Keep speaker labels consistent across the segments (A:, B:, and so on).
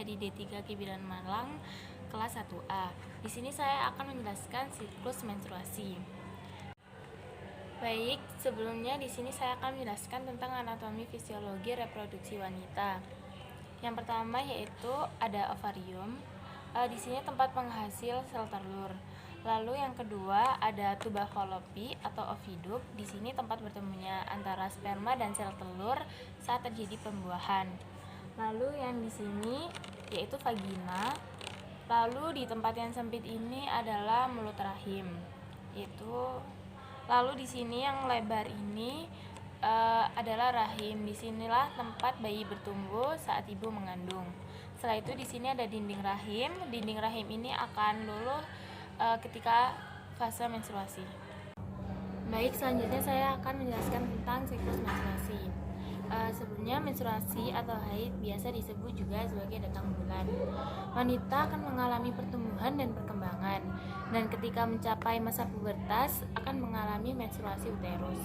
A: di D3 Kibiran Malang kelas 1A. Di sini saya akan menjelaskan siklus menstruasi. Baik, sebelumnya di sini saya akan menjelaskan tentang anatomi fisiologi reproduksi wanita. Yang pertama yaitu ada ovarium. Di sini tempat penghasil sel telur. Lalu yang kedua ada tuba fallopi atau oviduk. Di sini tempat bertemunya antara sperma dan sel telur saat terjadi pembuahan. Lalu yang di sini yaitu vagina. Lalu di tempat yang sempit ini adalah mulut rahim. Lalu di sini yang lebar ini adalah rahim. Disinilah tempat bayi bertumbuh saat ibu mengandung. Setelah itu di sini ada dinding rahim. Dinding rahim ini akan luluh ketika fase menstruasi. Baik, selanjutnya saya akan menjelaskan tentang siklus menstruasi. Sebelumnya menstruasi atau haid biasa disebut juga sebagai datang bulan. Wanita akan mengalami pertumbuhan dan perkembangan, dan ketika mencapai masa pubertas akan mengalami menstruasi uterus.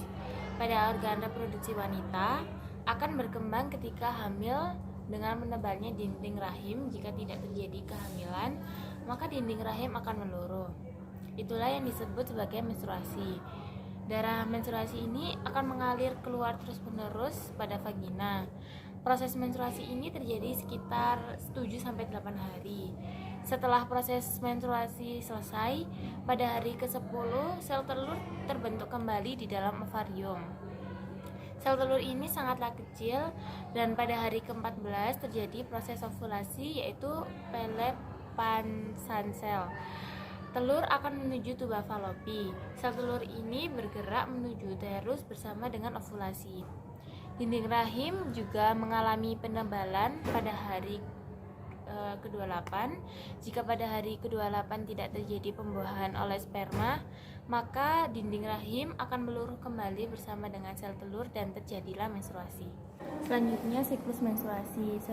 A: Pada organ reproduksi wanita akan berkembang ketika hamil dengan menebalnya dinding rahim. Jika tidak terjadi kehamilan, maka dinding rahim akan meluruh. Itulah yang disebut sebagai menstruasi. Darah menstruasi ini akan mengalir keluar terus-menerus pada vagina. Proses menstruasi ini terjadi sekitar 7-8 hari. Setelah proses menstruasi selesai, pada hari ke-10 sel telur terbentuk kembali di dalam ovarium. Sel telur ini sangatlah kecil, dan pada hari ke-14 terjadi proses ovulasi yaitu pelepasan sel. Telur akan menuju tuba fallopi. Sel telur ini bergerak menuju uterus bersama dengan ovulasi. Dinding rahim juga mengalami penebalan pada hari ke-28. Jika pada hari ke-28 tidak terjadi pembuahan oleh sperma, maka dinding rahim akan meluruh kembali bersama dengan sel telur dan terjadilah menstruasi. Selanjutnya siklus menstruasi.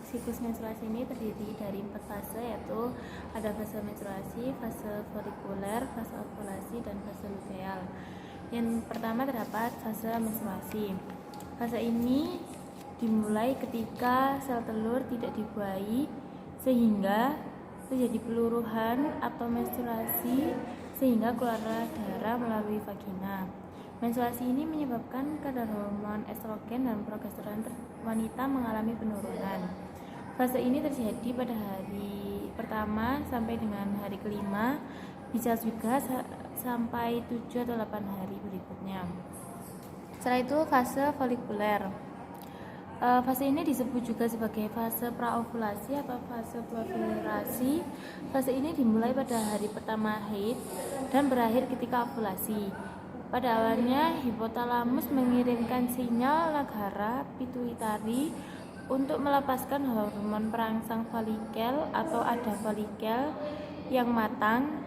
A: Siklus menstruasi ini terdiri dari 4 fase, yaitu ada fase menstruasi, fase folikuler, fase ovulasi, dan fase luteal. Yang pertama terdapat fase menstruasi. Fase ini dimulai ketika sel telur tidak dibuahi sehingga terjadi peluruhan atau menstruasi sehingga keluarlah darah melalui vagina. Menstruasi ini menyebabkan kadar hormon estrogen dan progesteron wanita mengalami penurunan. Fase ini terjadi pada hari pertama sampai dengan hari kelima, bisa juga sampai 7 atau 8 hari berikutnya. Setelah itu fase folikuler. Fase ini disebut juga sebagai fase praovulasi atau fase proliferasi. Fase ini dimulai pada hari pertama haid dan berakhir ketika ovulasi. Pada awalnya hipotalamus mengirimkan sinyal negara pituitari untuk melepaskan hormon perangsang folikel atau ada folikel yang matang,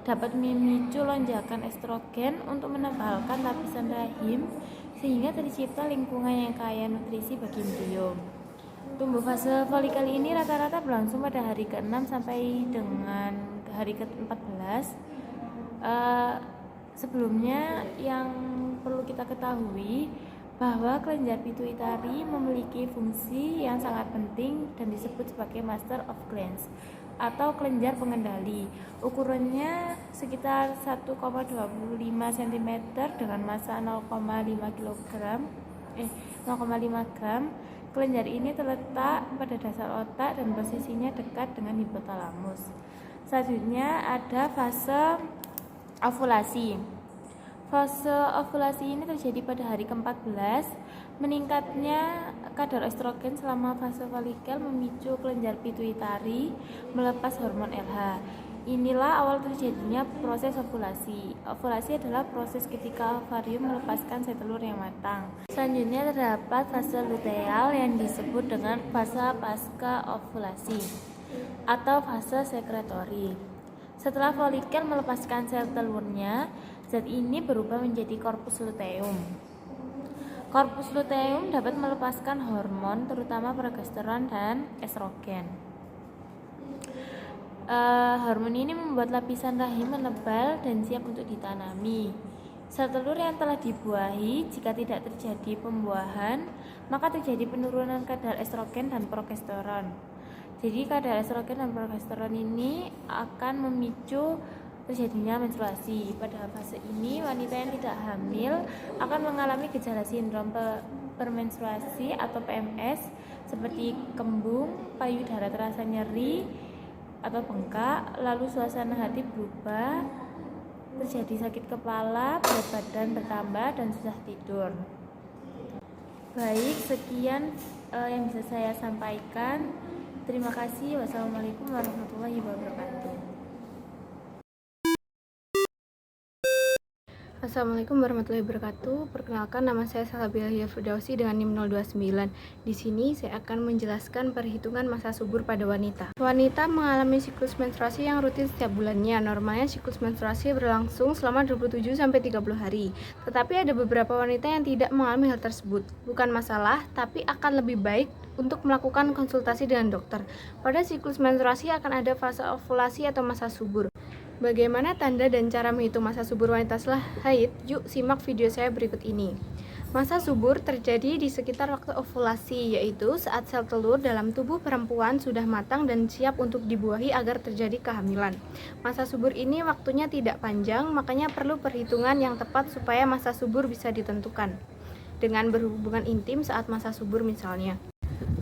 A: dapat memicu lonjakan estrogen untuk menebalkan lapisan rahim sehingga tercipta lingkungan yang kaya nutrisi bagi embrio. Tumbuh fase folikel ini rata-rata berlangsung pada hari ke-6 sampai dengan hari ke-14. Sebelumnya yang perlu kita ketahui bahwa kelenjar pituitari memiliki fungsi yang sangat penting dan disebut sebagai master of glands atau kelenjar pengendali. Ukurannya sekitar 1,25 cm dengan massa 0,5 gram. Kelenjar ini terletak pada dasar otak dan posisinya dekat dengan hipotalamus. Selanjutnya ada fase ovulasi. Fase ovulasi ini terjadi pada hari ke-14. Meningkatnya kadar estrogen selama fase folikel memicu kelenjar pituitari melepas hormon LH. Inilah awal terjadinya proses ovulasi. Ovulasi adalah proses ketika ovarium melepaskan sel telur yang matang. Selanjutnya terdapat fase luteal yang disebut dengan fase pasca ovulasi atau fase sekretori. Setelah folikel melepaskan sel telurnya, zat ini berubah menjadi korpus luteum. Korpus luteum dapat melepaskan hormon terutama progesteron dan estrogen. Hormon ini membuat lapisan rahim menebal dan siap untuk ditanami. Sel telur yang telah dibuahi, jika tidak terjadi pembuahan, maka terjadi penurunan kadar estrogen dan progesteron. Jadi kadar estrogen dan progesteron ini akan memicu terjadinya menstruasi. Pada fase ini, wanita yang tidak hamil akan mengalami gejala sindrom permenstruasi atau PMS seperti kembung, payudara terasa nyeri atau bengkak, lalu suasana hati berubah, terjadi sakit kepala, berat badan bertambah, dan susah tidur. Baik, sekian yang bisa saya sampaikan. Terima kasih. Wassalamualaikum warahmatullahi wabarakatuh.
B: Assalamualaikum warahmatullahi wabarakatuh. Perkenalkan, nama saya Salsabila Firdausi dengan NIM 029. Di sini saya akan menjelaskan perhitungan masa subur pada wanita. Wanita mengalami siklus menstruasi yang rutin setiap bulannya. Normalnya siklus menstruasi berlangsung selama 27-30 hari. Tetapi ada beberapa wanita yang tidak mengalami hal tersebut. Bukan masalah, tapi akan lebih baik untuk melakukan konsultasi dengan dokter. Pada siklus menstruasi akan ada fase ovulasi atau masa subur. Bagaimana tanda dan cara menghitung masa subur wanita setelah haid? Yuk simak video saya berikut ini. Masa subur terjadi di sekitar waktu ovulasi, yaitu saat sel telur dalam tubuh perempuan sudah matang dan siap untuk dibuahi agar terjadi kehamilan. Masa subur ini waktunya tidak panjang, makanya perlu perhitungan yang tepat supaya masa subur bisa ditentukan. Dengan berhubungan intim saat masa subur misalnya.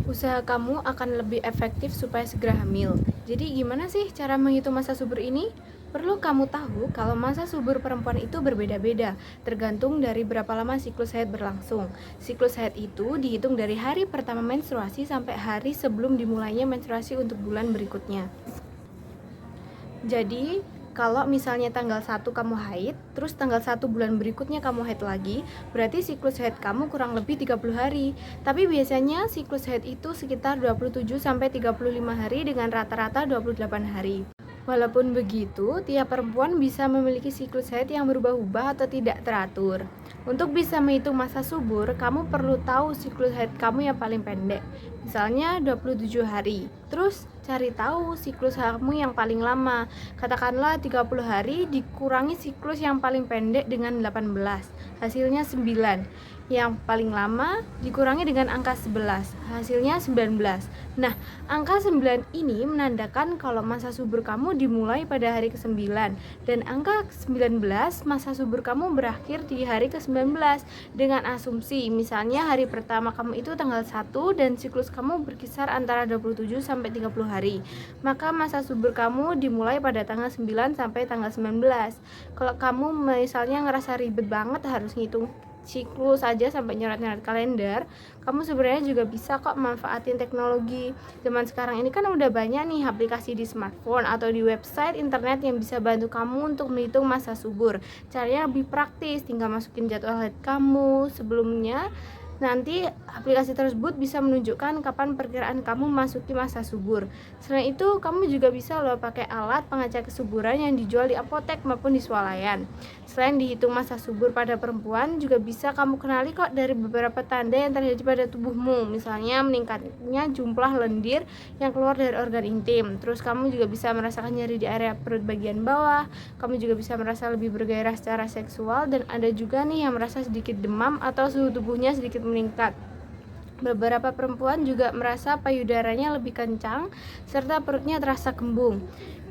B: Usaha kamu akan lebih efektif supaya segera hamil. Jadi gimana sih cara menghitung masa subur ini? Perlu kamu tahu kalau masa subur perempuan itu berbeda-beda, tergantung dari berapa lama siklus haid berlangsung. Siklus haid itu dihitung dari hari pertama menstruasi sampai hari sebelum dimulainya menstruasi untuk bulan berikutnya. Jadi, kalau misalnya tanggal 1 kamu haid, terus tanggal 1 bulan berikutnya kamu haid lagi, berarti siklus haid kamu kurang lebih 30 hari. Tapi biasanya siklus haid itu sekitar 27-35 hari dengan rata-rata 28 hari. Walaupun begitu, tiap perempuan bisa memiliki siklus haid yang berubah-ubah atau tidak teratur. Untuk bisa menghitung masa subur, kamu perlu tahu siklus haid kamu yang paling pendek. Misalnya 27 hari. Terus cari tahu siklus kamu yang paling lama. Katakanlah 30 hari dikurangi siklus yang paling pendek dengan 18. Hasilnya 9. Yang paling lama dikurangi dengan angka 11. Hasilnya 19. Nah, angka 9 ini menandakan kalau masa subur kamu dimulai pada hari ke-9 dan angka 19 masa subur kamu berakhir di hari ke-19 dengan asumsi misalnya hari pertama kamu itu tanggal 1 dan siklus kamu berkisar antara 27 sampai 30 hari. Maka masa subur kamu dimulai pada tanggal 9 sampai tanggal 19. Kalau kamu misalnya ngerasa ribet banget harus ngitung siklus aja sampai nyoret-nyoret kalender, kamu sebenarnya juga bisa kok manfaatin teknologi. Zaman sekarang ini kan udah banyak nih aplikasi di smartphone atau di website internet yang bisa bantu kamu untuk menghitung masa subur. Caranya lebih praktis, tinggal masukin jadwal haid kamu sebelumnya. Nanti aplikasi tersebut bisa menunjukkan kapan perkiraan kamu masuki masa subur. Selain itu, kamu juga bisa loh pakai alat pengecek kesuburan yang dijual di apotek maupun di swalayan. Selain dihitung masa subur pada perempuan, juga bisa kamu kenali kok dari beberapa tanda yang terjadi pada tubuhmu. Misalnya meningkatnya jumlah lendir yang keluar dari organ intim. Terus kamu juga bisa merasakan nyeri di area perut bagian bawah. Kamu juga bisa merasa lebih bergairah secara seksual, dan ada juga nih yang merasa sedikit demam atau suhu tubuhnya sedikit meningkat. Beberapa perempuan juga merasa payudaranya lebih kencang serta perutnya terasa kembung.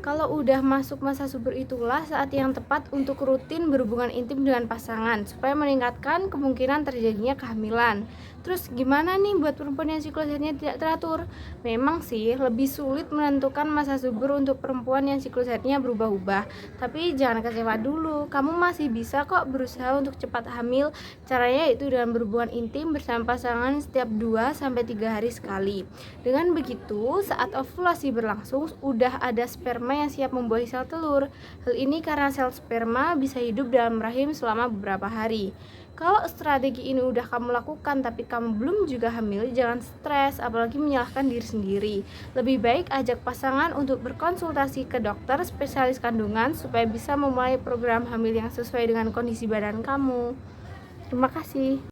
B: Kalau udah masuk masa subur, itulah saat yang tepat untuk rutin berhubungan intim dengan pasangan supaya meningkatkan kemungkinan terjadinya kehamilan. Terus gimana nih buat perempuan yang siklus haidnya tidak teratur? Memang sih lebih sulit menentukan masa subur untuk perempuan yang siklus haidnya berubah-ubah. Tapi jangan kecewa dulu, kamu masih bisa kok berusaha untuk cepat hamil. Caranya itu dengan berhubungan intim bersama pasangan setiap 2-3 hari sekali. Dengan begitu, saat ovulasi berlangsung, udah ada sperma yang siap membuahi sel telur. Hal ini karena sel sperma bisa hidup dalam rahim selama beberapa hari. Kalau strategi ini udah kamu lakukan tapi kamu belum juga hamil, jangan stres, apalagi menyalahkan diri sendiri. Lebih baik ajak pasangan untuk berkonsultasi ke dokter spesialis kandungan supaya bisa memulai program hamil yang sesuai dengan kondisi badan kamu. Terima kasih.